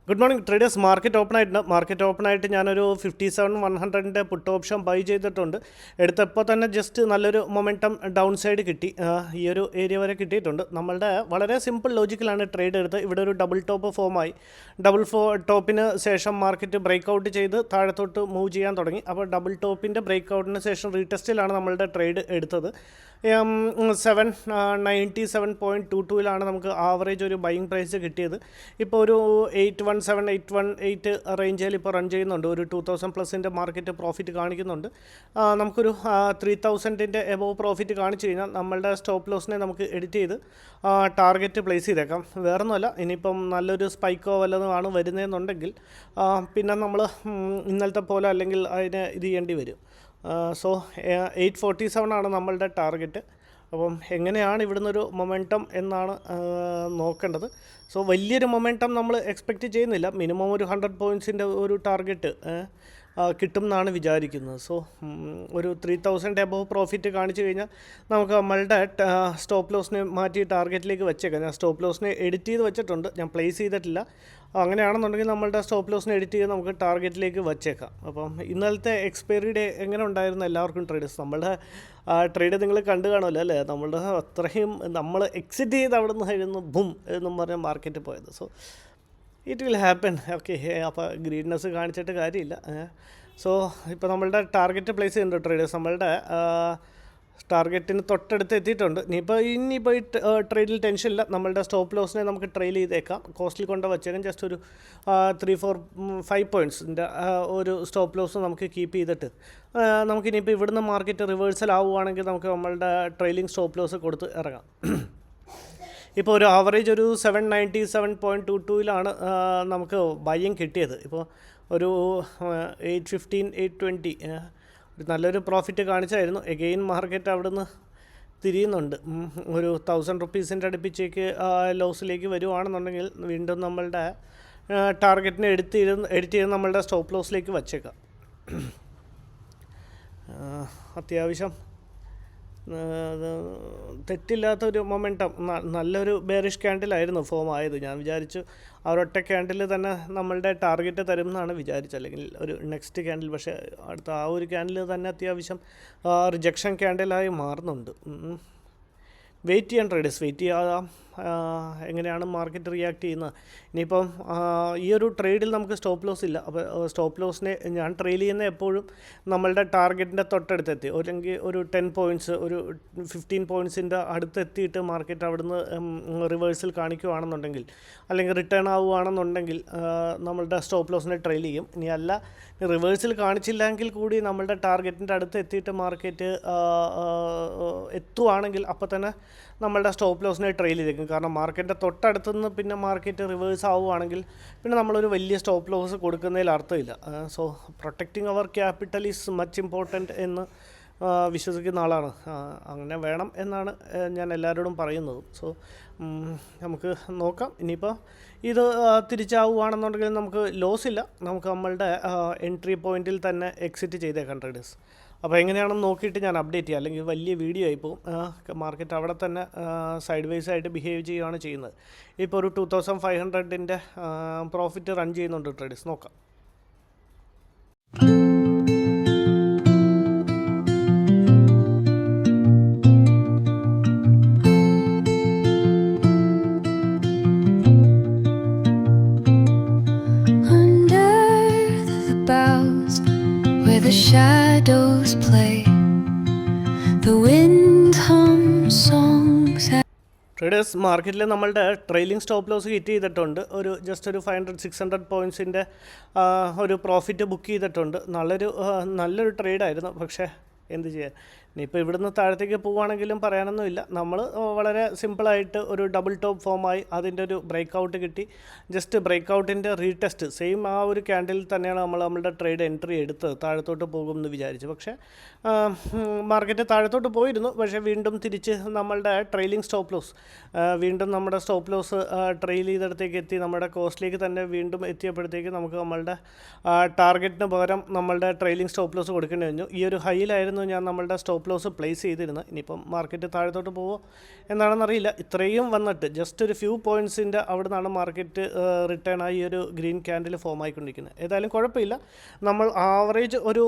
Good morning traders. Market open ആയിട്ട് ഞാനൊരു 57,100ൻ്റെ puttu option by ചെയ്തിട്ടുണ്ട്. എടുത്തപ്പോൾ തന്നെ ജസ്റ്റ് നല്ലൊരു മൊമെൻറ്റം ഡൗൺ സൈഡ് കിട്ടി. ഈ ഒരു ഏരിയ വരെ കിട്ടിയിട്ടുണ്ട്. നമ്മളുടെ വളരെ സിമ്പിൾ ലോജിക്കലാണ് ട്രേഡ് എടുത്ത് ഇവിടെ ഒരു ഡബിൾ ടോപ്പ് ഫോമായി. ടോപ്പിന് ശേഷം മാർക്കറ്റ് ബ്രേക്ക് ഔട്ട് ചെയ്ത് താഴത്തോട്ട് മൂവ് ചെയ്യാൻ തുടങ്ങി. അപ്പോൾ ഡബിൾ ടോപ്പിൻ്റെ ബ്രേക്ക് ഔട്ടിന് ശേഷം റീടെസ്റ്റിലാണ് നമ്മളുടെ ട്രേഡ് എടുത്തത്. 797.22 നമുക്ക് ആവറേജ് ഒരു ബൈയിങ് പ്രൈസ് കിട്ടിയത്. ഇപ്പോൾ ഒരു 817-818 റേഞ്ചിൽ ഇപ്പോൾ റൺ ചെയ്യുന്നുണ്ട്. ഒരു 2000+ മാർക്കറ്റ് പ്രോഫിറ്റ് കാണിക്കുന്നുണ്ട്. നമുക്കൊരു 3000ൻ്റെ എബോവ് പ്രോഫിറ്റ് കാണിച്ചു കഴിഞ്ഞാൽ നമ്മളുടെ സ്റ്റോപ്പ് ലോസിനെ നമുക്ക് എഡിറ്റ് ചെയ്ത് ടാർഗറ്റ് പ്ലേസ് ചെയ്തേക്കാം. വേറൊന്നുമല്ല, ഇനിയിപ്പം നല്ലൊരു സ്പൈക്കോ വല്ലതുമാണ് വരുന്നതെന്നുണ്ടെങ്കിൽ പിന്നെ നമ്മൾ ഇന്നലത്തെ പോലെ അല്ലെങ്കിൽ അതിനെ ഇത് ചെയ്യേണ്ടി വരും. സോ 847 ആണ് നമ്മളുടെ ടാർഗറ്റ്. അപ്പം എങ്ങനെയാണ് ഇവിടുന്നൊരു മൊമെൻറ്റം എന്നാണ് നോക്കേണ്ടത്. സോ വലിയൊരു മൊമെൻറ്റം നമ്മൾ എക്സ്പെക്റ്റ് ചെയ്യുന്നില്ല. മിനിമം ഒരു 100 പോയിൻറ്റ്സിൻ്റെ ഒരു ടാർഗറ്റ് കിട്ടും എന്നാണ് വിചാരിക്കുന്നത്. സോ ഒരു 3000 എബോവ് പ്രോഫിറ്റ് കാണിച്ചു കഴിഞ്ഞാൽ നമുക്ക് നമ്മളുടെ സ്റ്റോപ്പ് ലോസിനെ മാറ്റി ടാർഗറ്റിലേക്ക് വെച്ചേക്കാം. ഞാൻ സ്റ്റോപ്പ് ലോസിനെ എഡിറ്റ് ചെയ്ത് വെച്ചിട്ടുണ്ട്, ഞാൻ പ്ലേസ് ചെയ്തിട്ടില്ല. അങ്ങനെയാണെന്നുണ്ടെങ്കിൽ നമ്മളുടെ സ്റ്റോപ്പ് ലോസിനെ എഡിറ്റ് ചെയ്ത് നമുക്ക് ടാർഗറ്റിലേക്ക് വെച്ചേക്കാം. അപ്പം ഇന്നലത്തെ എക്സ്പയറി ഡേ എങ്ങനെ ഉണ്ടായിരുന്നു എല്ലാവർക്കും ട്രേഡേഴ്സ്? നമ്മളുടെ ട്രേഡ് നിങ്ങൾ കണ്ടു കാണുമല്ലോ അല്ലേ? നമ്മളുടെ അത്രയും നമ്മൾ എക്സിറ്റ് ചെയ്ത് അവിടെ നിന്ന് ആയിരുന്നു ബും എന്നും പറഞ്ഞാൽ മാർക്കറ്റ് പോയത്. So it will happen. Okay, അപ്പോൾ ഗ്രീൻനെസ് കാണിച്ചിട്ട് കാര്യമില്ല. സോ ഇപ്പോൾ നമ്മളുടെ ടാർഗറ്റ് പ്ലേസ് ചെയ്യുന്നുണ്ട് ട്രേഡേഴ്സ്. നമ്മളുടെ ടാർഗറ്റിന് തൊട്ടടുത്ത് എത്തിയിട്ടുണ്ട്. ഇനിയിപ്പോൾ ഈ ട്രേഡിൽ ടെൻഷനില്ല. നമ്മളുടെ സ്റ്റോപ്പ് ലോസിനെ നമുക്ക് ട്രെയിൽ ചെയ്തേക്കാം. കോസ്റ്റിൽ കൊണ്ട് വച്ചേക്കാം. ജസ്റ്റ് ഒരു 3-4-5 പോയിൻറ്റ്സിൻ്റെ ഒരു സ്റ്റോപ്പ് ലോസ് നമുക്ക് കീപ്പ് ചെയ്തിട്ട് നമുക്കിനിയിപ്പോൾ ഇവിടുന്ന് മാർക്കറ്റ് റിവേഴ്സൽ ആവുകയാണെങ്കിൽ നമുക്ക് നമ്മളുടെ ട്രെയിലിംഗ് സ്റ്റോപ്പ് ലോസ് കൊടുത്ത് ഇറങ്ങാം. ഇപ്പോൾ ഒരു ആവറേജ് ഒരു 797.22 നമുക്ക് ബൈയിങ് കിട്ടിയത്. ഇപ്പോൾ ഒരു 815-820 ഒരു നല്ലൊരു പ്രോഫിറ്റ് കാണിച്ചായിരുന്നു. എഗെയിൻ മാർക്കറ്റ് അവിടെ നിന്ന് തിരിയുന്നുണ്ട്. ഒരു 1000 റുപ്പീസിൻ്റെ അടുപ്പിച്ചേക്ക് ലോസിലേക്ക് വരുവാണെന്നുണ്ടെങ്കിൽ വീണ്ടും നമ്മളുടെ ടാർഗറ്റിനെ എഡിറ്റ് ചെയ്ത് നമ്മളുടെ സ്റ്റോപ്പ് ലോസിലേക്ക് വച്ചേക്കാം. അത്യാവശ്യം തെറ്റില്ലാത്തൊരു മൊമെൻറ്റം, നല്ലൊരു ബെയറിഷ് ക്യാൻഡിലായിരുന്നു ഫോം ആയത്. ഞാൻ വിചാരിച്ചു ആ ഒരൊറ്റ ക്യാൻഡിൽ തന്നെ നമ്മളുടെ ടാർഗറ്റ് തരും എന്നാണ് വിചാരിച്ചത്, അല്ലെങ്കിൽ ഒരു നെക്സ്റ്റ് ക്യാൻഡിൽ. പക്ഷേ അടുത്ത ആ ഒരു ക്യാൻഡിൽ തന്നെ അത്യാവശ്യം റിജക്ഷൻ ക്യാൻഡിലായി മാറുന്നുണ്ട്. വെയിറ്റ് ചെയ്യാൻ ട്രേഡേഴ്സ്, വെയിറ്റ് ചെയ്യാം എങ്ങനെയാണ് മാർക്കറ്റ് റിയാക്ട് ചെയ്യുന്നത്. ഇനിയിപ്പം ഈ ഒരു ട്രേഡിൽ നമുക്ക് സ്റ്റോപ്പ് ലോസ് ഇല്ല. അപ്പോൾ സ്റ്റോപ്പ് ലോസിനെ ഞാൻ ട്രെയിൽ ചെയ്യുന്ന എപ്പോഴും നമ്മളുടെ ടാർഗറ്റിൻ്റെ തൊട്ടടുത്തെത്തി, അല്ലെങ്കിൽ ഒരു 10 പോയിൻറ്റ്സ്, ഒരു 15 പോയിൻറ്റ്സിൻ്റെ അടുത്തെത്തിയിട്ട് മാർക്കറ്റ് അവിടുന്ന് റിവേഴ്സൽ കാണിക്കുകയാണെന്നുണ്ടെങ്കിൽ, അല്ലെങ്കിൽ റിട്ടേൺ ആവുകയാണെന്നുണ്ടെങ്കിൽ നമ്മളുടെ സ്റ്റോപ്പ് ലോസിനെ ട്രെയിൽ ചെയ്യും. ഇനി അല്ല, റിവേഴ്സൽ കാണിച്ചില്ലെങ്കിൽ കൂടി നമ്മളുടെ ടാർഗറ്റിൻ്റെ അടുത്ത് എത്തിയിട്ട് മാർക്കറ്റ് എത്തുവാണെങ്കിൽ അപ്പോൾ തന്നെ നമ്മളുടെ സ്റ്റോപ്പ് ലോസിനെ ട്രെയിൽ ചെയ്തേക്കും. കാരണം മാർക്കറ്റിൻ്റെ തൊട്ടടുത്തുനിന്ന് പിന്നെ മാർക്കറ്റ് റിവേഴ്സ് ആവുകയാണെങ്കിൽ പിന്നെ നമ്മളൊരു വലിയ സ്റ്റോപ്പ് ലോസ് കൊടുക്കുന്നതിൽ അർത്ഥമില്ല. So protecting our capital is much important എന്ന് വിശ്വസിക്കുന്ന ആളാണ്. അങ്ങനെ വേണം എന്നാണ് ഞാൻ എല്ലാവരോടും പറയുന്നത്. സോ നമുക്ക് നോക്കാം. ഇനിയിപ്പോൾ ഇത് തിരിച്ചാവുകയാണെന്നുണ്ടെങ്കിൽ നമുക്ക് ലോസ് ഇല്ല. നമുക്ക് നമ്മളുടെ എൻട്രി പോയിൻറ്റിൽ തന്നെ എക്സിറ്റ് ചെയ്തേക്കാം ട്രേഡേഴ്സ്. അപ്പോൾ എങ്ങനെയാണെന്ന് നോക്കിയിട്ട് ഞാൻ അപ്ഡേറ്റ് ചെയ്യാം, അല്ലെങ്കിൽ വലിയ വീഡിയോ ആയിപ്പോവും. മാർക്കറ്റ് അവിടെ തന്നെ സൈഡ് വൈസ് ആയിട്ട് ബിഹേവ് ചെയ്യുകയാണ് ചെയ്യുന്നത്. ഇപ്പോൾ ഒരു 2500ൻ്റെ പ്രോഫിറ്റ് റൺ ചെയ്യുന്നുണ്ട് ട്രേഡേഴ്സ്. നോക്കാം. The shadows play, the wind hums songs. Traders, മാർക്കറ്റിൽ നമ്മളുടെ ട്രെയിലിംഗ് സ്റ്റോപ്പ് ലോസ് ഹിറ്റ് ചെയ്തിട്ടുണ്ട്. ഒരു ജസ്റ്റ് ഒരു 500-600 പോയിൻറ്റ്സിൻ്റെ ഒരു പ്രോഫിറ്റ് ബുക്ക് ചെയ്തിട്ടുണ്ട്. നല്ലൊരു ട്രേഡായിരുന്നു. പക്ഷേ എന്ത് ചെയ്യാൻ, ഇനിയിപ്പോൾ ഇവിടുന്ന് താഴത്തേക്ക് പോവുകയാണെങ്കിലും പറയാനൊന്നുമില്ല. നമ്മൾ വളരെ സിമ്പിളായിട്ട് ഒരു ഡബിൾ ടോപ്പ് ഫോമായി അതിൻ്റെ ഒരു ബ്രേക്ക് ഔട്ട് കിട്ടി. ജസ്റ്റ് ബ്രേക്ക് ഔട്ടിൻ്റെ റീടെസ്റ്റ് സെയിം ആ ഒരു ക്യാൻഡിൽ തന്നെയാണ് നമ്മളുടെ ട്രേഡ് എൻട്രി എടുത്തത്. താഴത്തോട്ട് പോകുമെന്ന് വിചാരിച്ചു. പക്ഷേ മാർക്കറ്റ് താഴത്തോട്ട് പോയിരുന്നു. പക്ഷേ വീണ്ടും തിരിച്ച് നമ്മളുടെ ട്രെയിലിംഗ് സ്റ്റോപ്പ് ലോസ്, വീണ്ടും നമ്മുടെ സ്റ്റോപ്പ് ലോസ് ട്രെയിൽ ചെയ്തെടുത്തേക്ക് എത്തി. നമ്മുടെ കോസ്റ്റിലേക്ക് തന്നെ വീണ്ടും എത്തിയപ്പോഴത്തേക്ക് നമുക്ക് നമ്മളുടെ ടാർഗറ്റിന് പകരം നമ്മളുടെ ട്രെയിലിംഗ് സ്റ്റോപ്പ് ലോസ് കൊടുക്കേണ്ടി വന്നു. ഈ ഒരു ഹൈയിലായിരുന്നു ഞാൻ നമ്മളുടെ സ്റ്റോപ്പ് സ്റ്റോപ്പ് ലോസ് പ്ലേസ് ചെയ്തിരുന്നത്. ഇനിയിപ്പം മാർക്കറ്റ് താഴത്തോട്ട് പോവോ എന്താണെന്നറിയില്ല. ഇത്രയും വന്നിട്ട് ജസ്റ്റ് ഒരു ഫ്യൂ പോയിൻറ്റ്സിൻ്റെ അവിടെ നിന്നാണ് മാർക്കറ്റ് റിട്ടേൺ ആയി ഒരു ഗ്രീൻ ക്യാൻഡിൽ ഫോം ആയിക്കൊണ്ടിരിക്കുന്നത്. ഏതായാലും കുഴപ്പമില്ല, നമ്മൾ ആവറേജ് ഒരു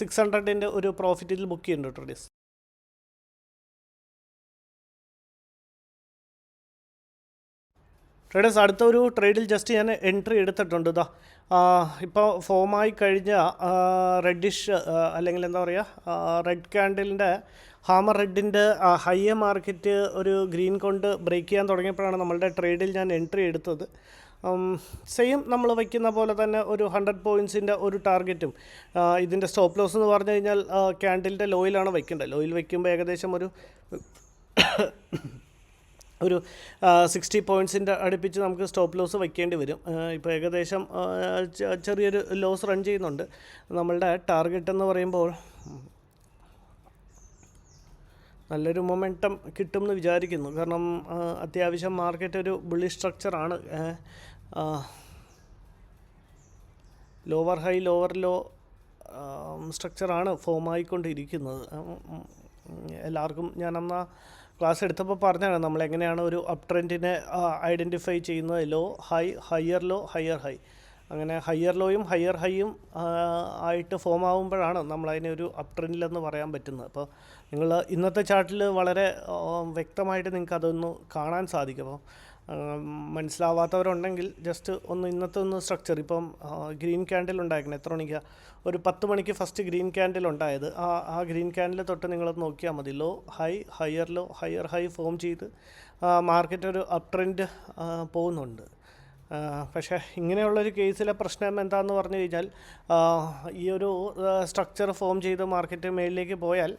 600 ഒരു പ്രോഫിറ്റിൽ ബുക്ക് ചെയ്യുന്നുണ്ട് ട്രേഡേഴ്സ്. ട്രേഡേഴ്സ് അടുത്ത ഒരു ട്രേഡിൽ ജസ്റ്റ് ഞാൻ എൻട്രി എടുത്തിട്ടുണ്ട്. ഇതാ ഇപ്പോൾ ഫോമായി കഴിഞ്ഞ റെഡിഷ് അല്ലെങ്കിൽ എന്താ പറയുക റെഡ് ക്യാൻഡിലിൻ്റെ ഹാമർ റെഡിൻ്റെ ഹൈയ മാർക്കറ്റ് ഒരു ഗ്രീൻ കൊണ്ട് ബ്രേക്ക് ചെയ്യാൻ തുടങ്ങിയപ്പോഴാണ് നമ്മളുടെ ട്രേഡിൽ ഞാൻ എൻട്രി എടുത്തത്. സെയിം നമ്മൾ വയ്ക്കുന്ന പോലെ തന്നെ ഒരു 100 പോയിൻറ്റ്സിൻ്റെ ഒരു ടാർഗറ്റും ഇതിൻ്റെ സ്റ്റോപ്പ് ലോസ് എന്ന് പറഞ്ഞു കഴിഞ്ഞാൽ ക്യാൻഡിലിൻ്റെ ലോയിലാണ് വയ്ക്കേണ്ടത്. ലോയിൽ വയ്ക്കുമ്പോൾ ഏകദേശം ഒരു 60 പോയിൻറ്റ്സിൻ്റെ അടുപ്പിച്ച് നമുക്ക് സ്റ്റോപ്പ് ലോസ് വയ്ക്കേണ്ടി വരും. ഇപ്പോൾ ഏകദേശം ചെറിയൊരു ലോസ് റൺ ചെയ്യുന്നുണ്ട്. നമ്മളുടെ ടാർഗറ്റ് എന്ന് പറയുമ്പോൾ നല്ലൊരു മൊമെൻറ്റം കിട്ടുമെന്ന് വിചാരിക്കുന്നു. കാരണം അത്യാവശ്യം മാർക്കറ്റ് ഒരു ബുള്ളിഷ് സ്ട്രക്ചറാണ്. ലോവർ ഹൈ ലോവർ ലോ സ്ട്രക്ചറാണ് ഫോം ആയിക്കൊണ്ടിരിക്കുന്നത്. എല്ലാവർക്കും ഞാനന്ന് ക്ലാസ് എടുത്തപ്പോൾ പറഞ്ഞാണ് നമ്മളെങ്ങനെയാണ് ഒരു അപ് ട്രെൻഡിനെ ഐഡൻറ്റിഫൈ ചെയ്യുന്നത്. Low high, higher low, higher high. അങ്ങനെ ഹയർ ലോയും ഹയർ ഹൈയും ആയിട്ട് ഫോം ആകുമ്പോഴാണ് നമ്മളതിനെ ഒരു അപ് ട്രെൻഡിലെന്ന് പറയാൻ പറ്റുന്നത്. അപ്പോൾ നിങ്ങൾ ഇന്നത്തെ ചാർട്ടിൽ വളരെ വ്യക്തമായിട്ട് നിങ്ങൾക്ക് അതൊന്ന് കാണാൻ സാധിക്കും. അപ്പോൾ മനസ്സിലാവാത്തവരുണ്ടെങ്കിൽ ജസ്റ്റ് ഇന്നത്തെ സ്ട്രക്ചർ ഇപ്പം ഗ്രീൻ ക്യാൻഡിൽ ഉണ്ടായിരിക്കണം. എത്ര മണിക്കാണ്? ഒരു 10 മണിക്ക് ഫസ്റ്റ് ഗ്രീൻ ക്യാൻഡിൽ ഉണ്ടായത്. ആ ഗ്രീൻ ക്യാൻഡിൽ തൊട്ട് നിങ്ങളത് നോക്കിയാൽ മതി. Low high, higher low, higher high form ചെയ്ത് മാർക്കറ്റ് ഒരു അപ് ട്രെൻഡ് പോകുന്നുണ്ട്. പക്ഷേ ഇങ്ങനെയുള്ളൊരു കേസിലെ പ്രശ്നം എന്താണെന്ന് പറഞ്ഞു കഴിഞ്ഞാൽ ഈ ഒരു സ്ട്രക്ചർ ഫോം ചെയ്ത് മാർക്കറ്റ് മേളിലേക്ക് പോയാൽ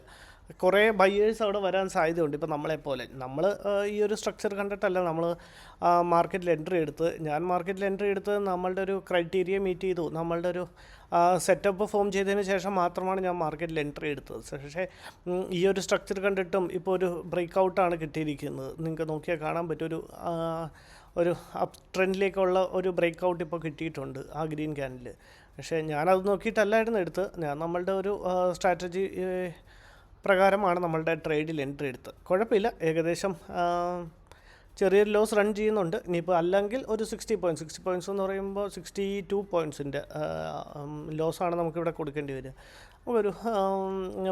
കുറേ ബയേഴ്സ് അവിടെ വരാൻ സാധ്യതയുണ്ട്. ഇപ്പോൾ നമ്മളെപ്പോലെ ഈ ഒരു സ്ട്രക്ചർ കണ്ടിട്ടല്ല നമ്മൾ മാർക്കറ്റിൽ എൻട്രി എടുത്ത്. ഞാൻ മാർക്കറ്റിൽ എൻട്രി എടുത്ത് നമ്മളുടെ ഒരു ക്രൈറ്റീരിയ മീറ്റ് ചെയ്തു. നമ്മളുടെ ഒരു സെറ്റപ്പ് ഫോം ചെയ്തതിന് ശേഷം മാത്രമാണ് ഞാൻ മാർക്കറ്റിൽ എൻട്രി എടുത്തത്. പക്ഷേ ഈ ഒരു സ്ട്രക്ചർ കണ്ടിട്ടും ഇപ്പോൾ ഒരു ബ്രേക്ക് ഔട്ടാണ് കിട്ടിയിരിക്കുന്നത്. നിങ്ങൾക്ക് നോക്കിയാൽ കാണാൻ പറ്റും. ഒരു അപ് ട്രെൻഡിലേക്കുള്ള ഒരു ബ്രേക്ക് ഔട്ട് ഇപ്പോൾ കിട്ടിയിട്ടുണ്ട് ആ ഗ്രീൻ ക്യാൻഡിൽ. പക്ഷേ ഞാനത് നോക്കിയിട്ടല്ലായിരുന്നു എടുത്ത്. ഞാൻ നമ്മളുടെ ഒരു സ്ട്രാറ്റജി പ്രകാരമാണ് നമ്മളുടെ ട്രേഡിൽ എൻട്രി എടുത്ത്. കുഴപ്പമില്ല, ഏകദേശം ചെറിയൊരു ലോസ് റൺ ചെയ്യുന്നുണ്ട്. ഇനിയിപ്പോൾ അല്ലെങ്കിൽ ഒരു 60 പോയിൻറ്റ്സ് എന്ന് പറയുമ്പോൾ 62 പോയിൻറ്റ്സിൻ്റെ ലോസാണ് നമുക്കിവിടെ കൊടുക്കേണ്ടി വരിക. ഒരു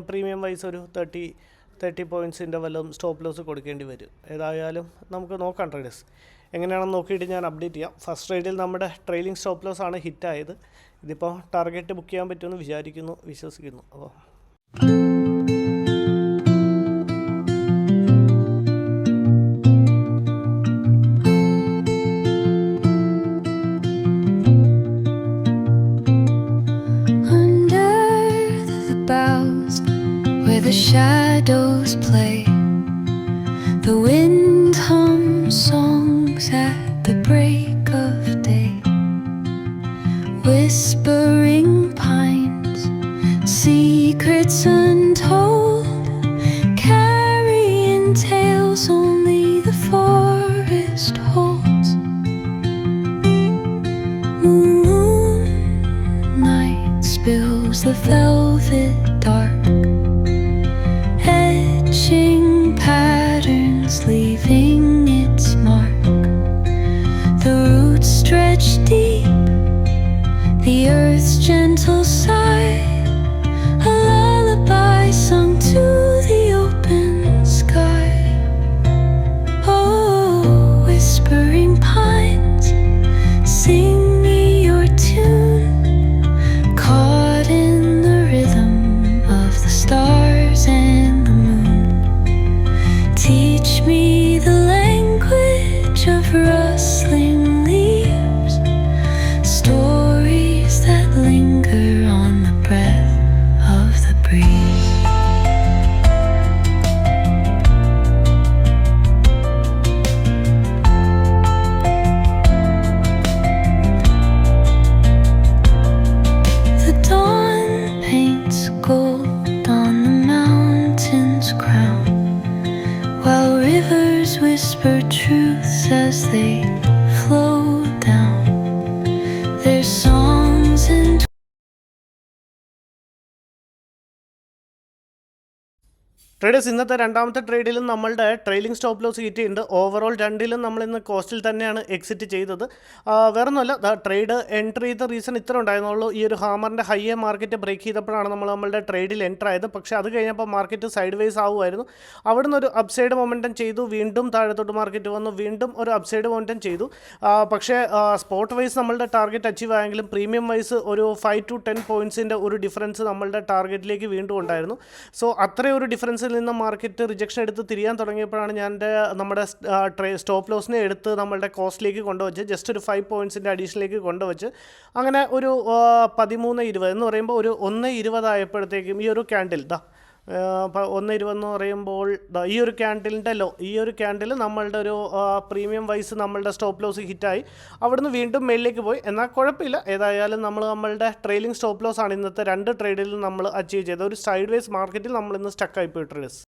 പ്രീമിയം വൈസ് ഒരു 30 പോയിൻറ്റ്സിൻ്റെ വല്ലതും സ്റ്റോപ്പ് ലോസ് കൊടുക്കേണ്ടി വരും. ഏതായാലും നമുക്ക് നോക്കാം ട്രേഡേഴ്സ് എങ്ങനെയാണെന്ന് നോക്കിയിട്ട് ഞാൻ അപ്ഡേറ്റ് ചെയ്യാം. ഫസ്റ്റ് ട്രേഡിൽ നമ്മുടെ ട്രെയിലിംഗ് സ്റ്റോപ്പ് ലോസ് ആണ് ഹിറ്റായത്. ഇതിപ്പോൾ ടാർഗറ്റ് ബുക്ക് ചെയ്യാൻ പറ്റുമെന്ന് വിശ്വസിക്കുന്നു. അപ്പോൾ the shadows play, the wind hums songs at the break of day. Whispering pines, secrets untold, carrying tales only the forest holds. Moonlight spills the velvet dark, patterns leaving its mark. The roots stretch deep, the earth's gentle sigh, a lullaby sung to the open sky. Oh, whispering pines, sing me your tune, caught in the rhythm of the stars and the moon. Teach me the language of rustling leaves, stories that linger on the breath of the breeze. The dawn paints gold on the mountain's crown, while rivers whisper truths as they flow down. Their songs and traders ഇന്നത്തെ രണ്ടാമത്തെ ട്രേഡിലും നമ്മളുടെ trailing stop loss കിട്ടിയിട്ടുണ്ട്. Overall രണ്ടിലും നമ്മൾ ഇന്ന് കോസ്റ്റിൽ തന്നെയാണ് exit ചെയ്തത്. വേറൊന്നുമല്ല, ട്രേഡ് എൻട്രി ചെയ്ത റീസൺ ഇത്ര ഉണ്ടായിരുന്നുള്ളൂ. ഈ ഒരു ഹാമറിൻ്റെ ഹൈയെ മാർക്കറ്റ് ബ്രേക്ക് ചെയ്തപ്പോഴാണ് നമ്മളുടെ ട്രേഡിൽ എൻ്റർ ആയത്. പക്ഷേ അത് കഴിഞ്ഞപ്പോൾ മാർക്കറ്റ് സൈഡ് വേസ് ആവുമായിരുന്നു. അവിടുന്ന് ഒരു അപ്സൈഡ് മൊമെൻറ്റം ചെയ്തു, വീണ്ടും താഴത്തോട്ട് മാർക്കറ്റ് വന്നു, വീണ്ടും ഒരു അപ്സൈഡ് മൊമെൻറ്റം ചെയ്തു. പക്ഷേ സ്പോട്ട് വൈസ് നമ്മളുടെ ടാർഗറ്റ് അച്ചീവ് ആയെങ്കിലും പ്രീമിയം വൈസ് ഒരു 5 to 10 പോയിൻറ്റ്സിൻ്റെ ഒരു ഡിഫറൻസ് നമ്മളുടെ ടാർഗറ്റിലേക്ക് വീണ്ടും ഉണ്ടായിരുന്നു. സോ അത്രയും ഒരു ഡിഫറൻസിൽ നിന്ന് മാർക്കറ്റ് റിജക്ഷൻ എടുത്ത് തിരിയാൻ തുടങ്ങിയപ്പോഴാണ് ഞാൻ നമ്മുടെ സ്റ്റോപ്പ് ലോസിനെ എടുത്ത് നമ്മളുടെ കോസ്റ്റിലേക്ക് കൊണ്ടുവച്ച് ജസ്റ്റ് ഒരു 5 പോയിൻറ്റ്സിൻ്റെ അഡീഷനിലേക്ക് കൊണ്ടുവച്ച് അങ്ങനെ ഒരു 13.20 എന്ന് പറയുമ്പോൾ ഒരു 1.20 ആയപ്പോഴത്തേക്കും ഈ ഒരു ക്യാൻഡിൽ 1.20 എന്ന് പറയുമ്പോൾ ഈ ഒരു ക്യാൻഡിൽ നമ്മളുടെ ഒരു പ്രീമിയം വൈസ് നമ്മളുടെ സ്റ്റോപ്പ് ലോസ് ഹിറ്റായി അവിടുന്ന് വീണ്ടും മേളിലേക്ക് പോയി. എന്നാൽ കുഴപ്പമില്ല, ഏതായാലും നമ്മളുടെ ട്രെയിലിംഗ് സ്റ്റോപ്പ് ലോസ് ആണ് ഇന്നത്തെ 2 ട്രേഡിൽ നമ്മൾ അച്ചീവ് ചെയ്തത്. ഒരു സൈഡ് വേസ് മാർക്കറ്റിൽ നമ്മൾ ഇന്ന് സ്റ്റക്കായി പോയി ട്രേഡേഴ്സ്.